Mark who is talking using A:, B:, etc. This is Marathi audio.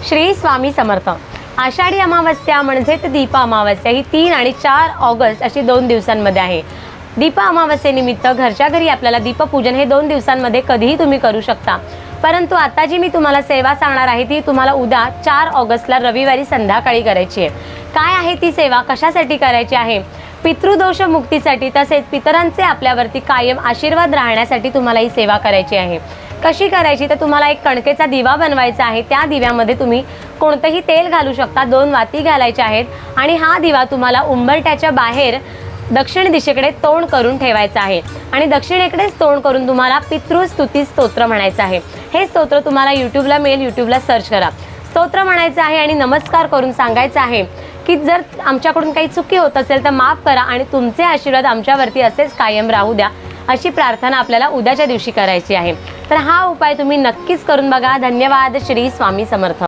A: श्री स्वामी समर्थ। आषाढी अमावस्या म्हणजेच दीप अमावस्या ही 3 आणि 4 ऑगस्ट अशी 2 दिवसांमध्ये आहे। दीप अमावस्येनिमित्त घरच्या घरी आपल्याला दीपपूजन हे 2 दिवसांमध्ये कधीही तुम्ही करू शकता। परंतु आता जी मी तुम्हाला सेवा सांगणार आहे ती तुम्हाला उद्या 4 ऑगस्टला रविवारी संध्याकाळी करायची आहे। काय आहे ती सेवा, कशासाठी करायची आहे? पितृदोष मुक्तीसाठी, तसेच पितरांचे आपल्यावरती कायम आशीर्वाद राहण्यासाठी तुम्हाला ही सेवा करायची आहे। कशी करायची तर तुम्हाला एक कणकेचा दिवा बनवायचा आहे। त्या दिव्यामध्ये तुम्ही कोणतेही तेल घालू शकता, 2 वाती घालायच्या आहेत आणि हा दिवा तुम्हाला उंबरठ्याच्या बाहेर दक्षिण दिशेकडे तोंड करून ठेवायचा आहे आणि दक्षिणेकडेच तोंड करून तुम्हाला पितृस्तुती स्तोत्र म्हणायचं आहे। हे स्तोत्र तुम्हाला यूट्यूबला मिळेल, यूट्यूबला सर्च करा। स्तोत्र म्हणायचं आहे आणि नमस्कार करून सांगायचं आहे की जर आमच्याकडून काही चुकी होत असेल तर माफ करा आणि तुमचे आशीर्वाद आमच्यावरती असेच कायम राहू द्या, अशी प्रार्थना आपल्याला उद्याच्या दिवशी करायची आहे। तर हा उपाय तुम्ही नक्कीच करून बघा। धन्यवाद। श्री स्वामी समर्थ।